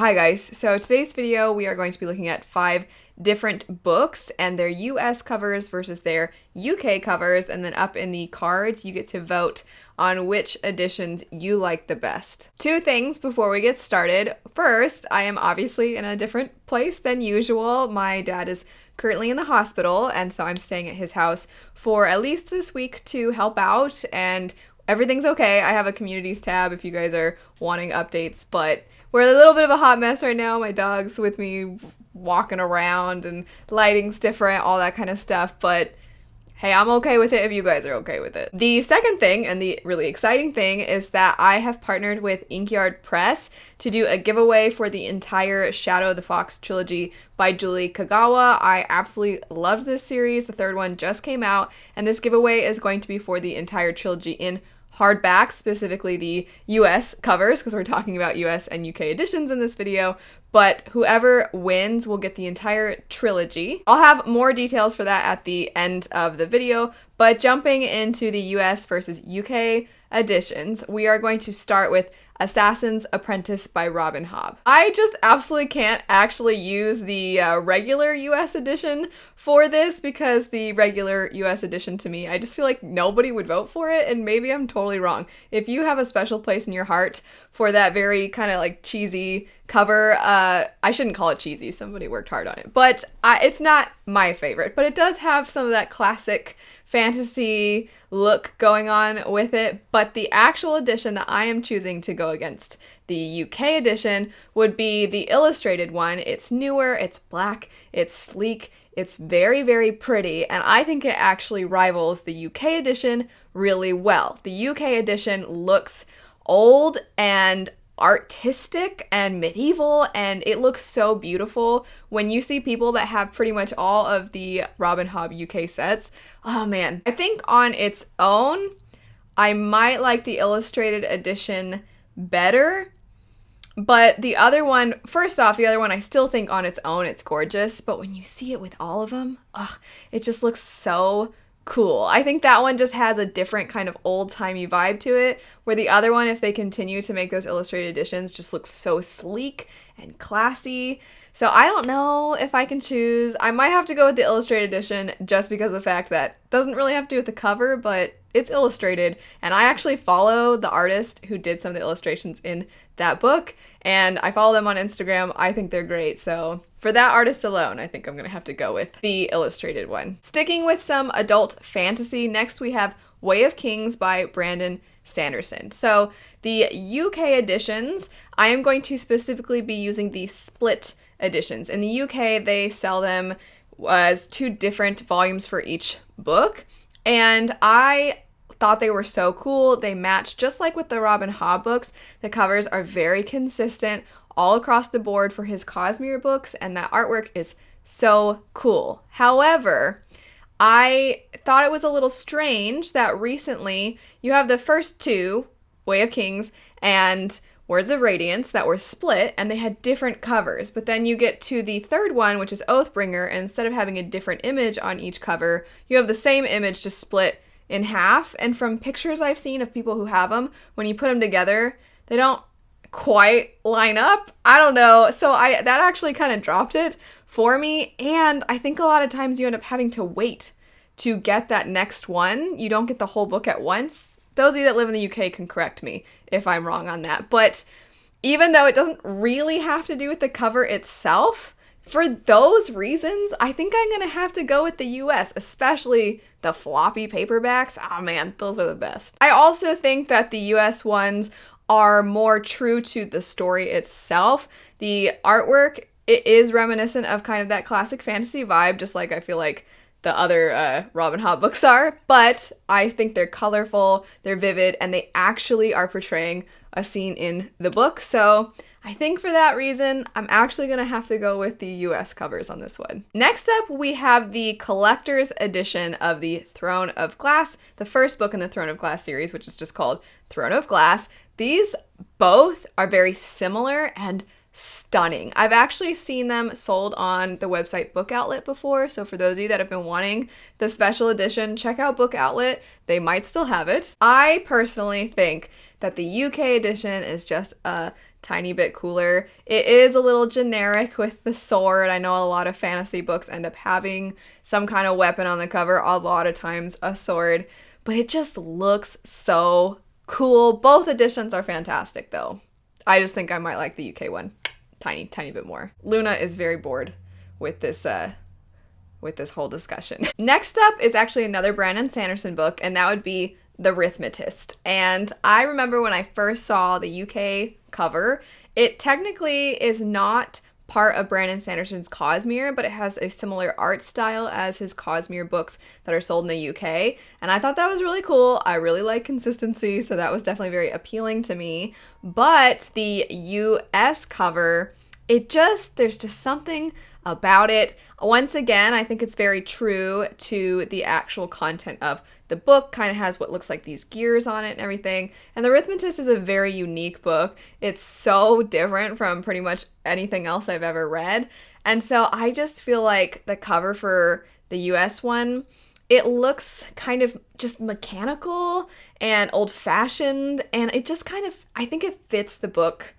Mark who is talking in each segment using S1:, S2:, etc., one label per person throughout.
S1: Hi guys, so today's video we are going to be looking at 5 different books and their US covers versus their UK covers, and then up in the cards you get to vote on which editions you like the best. 2 things before we get started. First, I am obviously in a different place than usual. My dad is currently in the hospital, and so I'm staying at his house for at least this week to help out, and everything's okay. I have a communities tab if you guys are wanting updates, but we're a little bit of a hot mess right now. My dog's with me walking around and lighting's different, all that kind of stuff, but hey, I'm okay with it if you guys are okay with it. The second thing, and the really exciting thing, is that I have partnered with Inkyard Press to do a giveaway for the entire Shadow of the Fox trilogy by Julie Kagawa. I absolutely loved this series. The 3rd one just came out, and this giveaway is going to be for the entire trilogy in hardback, specifically the US covers, because we're talking about US and UK editions in this video, but whoever wins will get the entire trilogy. I'll have more details for that at the end of the video, but jumping into the US versus UK editions, we are going to start with Assassin's Apprentice by Robin Hobb. I just absolutely can't actually use the regular US edition for this, because the regular US edition, to me, I just feel like nobody would vote for it, and maybe I'm totally wrong. If you have a special place in your heart for that very kind of like cheesy cover, I shouldn't call it cheesy, somebody worked hard on it, but it's not my favorite, but it does have some of that classic fantasy look going on with it. But the actual edition that I am choosing to go against the UK edition would be the illustrated one. It's newer, it's black, it's sleek, it's very, very pretty, and I think it actually rivals the UK edition really well. The UK edition looks old and artistic and medieval, and it looks so beautiful. When you see people that have pretty much all of the Robin Hobb UK sets, oh man. I think on its own, I might like the illustrated edition better, but the other one, first off, the other one I still think on its own it's gorgeous, but when you see it with all of them, it just looks so cool. I think that one just has a different kind of old-timey vibe to it, where the other one, if they continue to make those illustrated editions, just looks so sleek and classy. So I don't know if I can choose. I might have to go with the illustrated edition just because of the fact that it doesn't really have to do with the cover, but it's illustrated, and I actually follow the artist who did some of the illustrations in that book, and I follow them on Instagram. I think they're great, so for that artist alone, I think I'm gonna have to go with the illustrated one. Sticking with some adult fantasy, next we have Way of Kings by Brandon Sanderson. So the UK editions, I am going to specifically be using the split editions. In the UK, they sell them as 2 different volumes for each book, and I thought they were so cool. They match just like with the Robin Hobb books. The covers are very consistent all across the board for his Cosmere books, and that artwork is so cool. However, I thought it was a little strange that recently you have the first 2, Way of Kings and Words of Radiance, that were split, and they had different covers. But then you get to the 3rd one, which is Oathbringer, and instead of having a different image on each cover, you have the same image just split in half. And from pictures I've seen of people who have them, when you put them together, they don't quite line up. I don't know. So that actually kind of dropped it for me. And I think a lot of times you end up having to wait to get that next one. You don't get the whole book at once. Those of you that live in the UK can correct me if I'm wrong on that. But even though it doesn't really have to do with the cover itself, for those reasons, I think I'm going to have to go with the US, especially the floppy paperbacks. Oh man, those are the best. I also think that the US ones are more true to the story itself. The artwork, it is reminiscent of kind of that classic fantasy vibe, just like I feel like the other Robin Hobb books are, but I think they're colorful, they're vivid, and they actually are portraying a scene in the book. So I think for that reason, I'm actually going to have to go with the US covers on this one. Next up, we have the collector's edition of the Throne of Glass, the first book in the Throne of Glass series, which is just called Throne of Glass. These both are very similar and stunning. I've actually seen them sold on the website Book Outlet before, so for those of you that have been wanting the special edition, check out Book Outlet. They might still have it. I personally think that the UK edition is just a tiny bit cooler. It is a little generic with the sword. I know a lot of fantasy books end up having some kind of weapon on the cover, a lot of times a sword, but it just looks so cool. Both editions are fantastic though. I just think I might like the UK one tiny bit more. Luna is very bored with this whole discussion. Next up is actually another Brandon Sanderson book, and that would be The Arithmetist. And I remember when I first saw the UK cover, it technically is not part of Brandon Sanderson's Cosmere, but it has a similar art style as his Cosmere books that are sold in the UK. And I thought that was really cool. I really like consistency, so that was definitely very appealing to me. But the US cover, there's just something about it. Once again, I think it's very true to the actual content of the book. Kind of has what looks like these gears on it and everything. And The Arithmetist is a very unique book. It's so different from pretty much anything else I've ever read. And so I just feel like the cover for the US one, it looks kind of just mechanical and old-fashioned, and it just kind of, I think it fits the book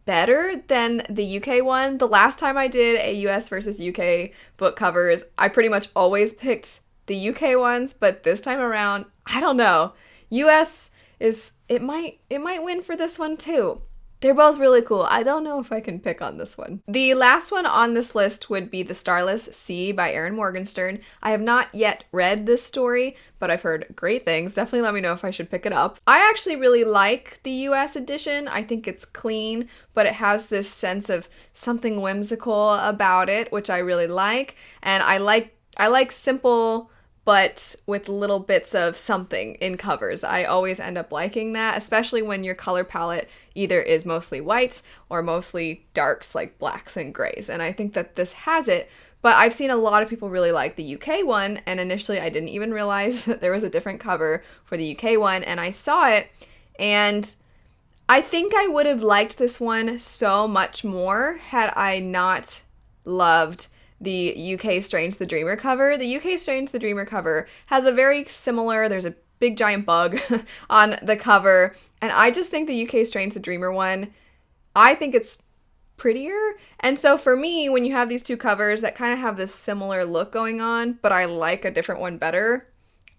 S1: better than the UK one. The last time I did a US versus UK book covers, I pretty much always picked the UK ones, but this time around, I don't know. US it might win for this one too. They're both really cool. I don't know if I can pick on this one. The last one on this list would be The Starless Sea by Erin Morgenstern. I have not yet read this story, but I've heard great things. Definitely let me know if I should pick it up. I actually really like the US edition. I think it's clean, but it has this sense of something whimsical about it, which I really like. And I like simple but with little bits of something in covers. I always end up liking that, especially when your color palette either is mostly white or mostly darks like blacks and grays. And I think that this has it, but I've seen a lot of people really like the UK one, and initially I didn't even realize that there was a different cover for the UK one, and I saw it, and I think I would have liked this one so much more had I not loved the UK Strange the Dreamer cover. The UK Strange the Dreamer cover has a very similar, there's a big giant bug on the cover, and I just think the UK Strange the Dreamer one, I think it's prettier. And so for me, when you have these two covers that kind of have this similar look going on, but I like a different one better,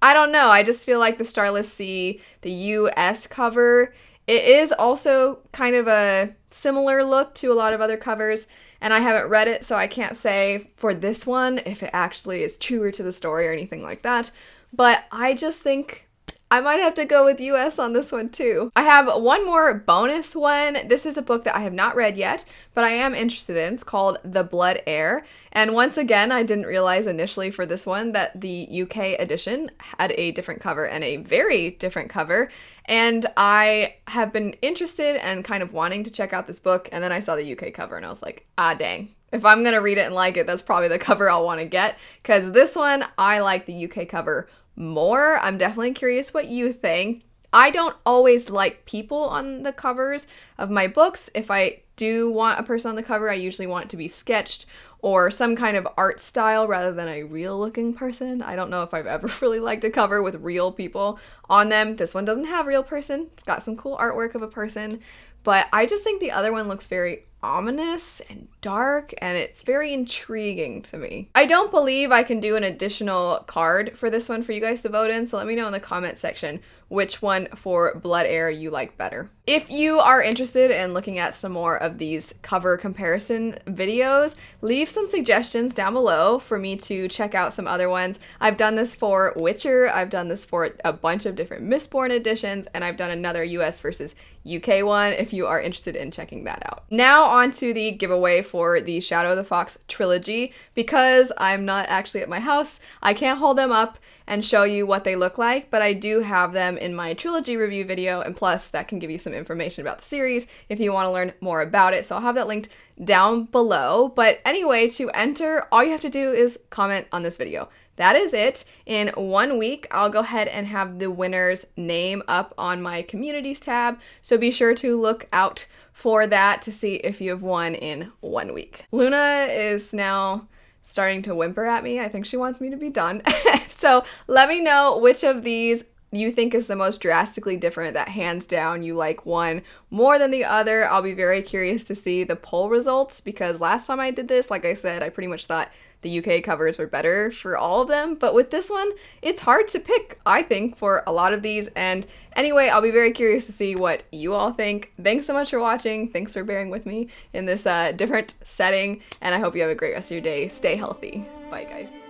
S1: I don't know, I just feel like the Starless Sea, the US cover, it is also kind of a similar look to a lot of other covers, and I haven't read it, so I can't say for this one if it actually is truer to the story or anything like that, but I just think I might have to go with US on this one too. I have one more bonus one. This is a book that I have not read yet, but I am interested in. It's called The Blood Heir. And once again, I didn't realize initially for this one that the UK edition had a different cover, and a very different cover. And I have been interested and kind of wanting to check out this book, and then I saw the UK cover and I was like, ah dang. If I'm gonna read it and like it, that's probably the cover I'll want to get, because this one, I like the UK cover more. I'm definitely curious what you think. I don't always like people on the covers of my books. If I do want a person on the cover, I usually want it to be sketched or some kind of art style rather than a real looking person. I don't know if I've ever really liked a cover with real people on them. This one doesn't have real person. It's got some cool artwork of a person, but I just think the other one looks very ominous and dark, and it's very intriguing to me. I don't believe I can do an additional card for this one for you guys to vote in, so let me know in the comment section which one for Blood Heir you like better. If you are interested in looking at some more of these cover comparison videos, leave some suggestions down below for me to check out some other ones. I've done this for Witcher, I've done this for a bunch of different Mistborn editions, and I've done another US versus UK one if you are interested in checking that out. Now on to the giveaway for the Shadow of the Fox trilogy. Because I'm not actually at my house, I can't hold them up and show you what they look like, but I do have them in my trilogy review video, and plus that can give you some information about the series if you want to learn more about it, so I'll have that linked down below. But anyway, to enter, all you have to do is comment on this video. That is it. In 1 week, I'll go ahead and have the winner's name up on my communities tab, so be sure to look out for that to see if you have won in 1 week. Luna is now starting to whimper at me. I think she wants me to be done. So let me know which of these you think is the most drastically different, that hands down you like one more than the other. I'll be very curious to see the poll results, because last time I did this, like I said, I pretty much thought the UK covers were better for all of them, but with this one, it's hard to pick, I think, for a lot of these. And anyway, I'll be very curious to see what you all think. Thanks so much for watching. Thanks for bearing with me in this different setting, and I hope you have a great rest of your day. Stay healthy. Bye, guys.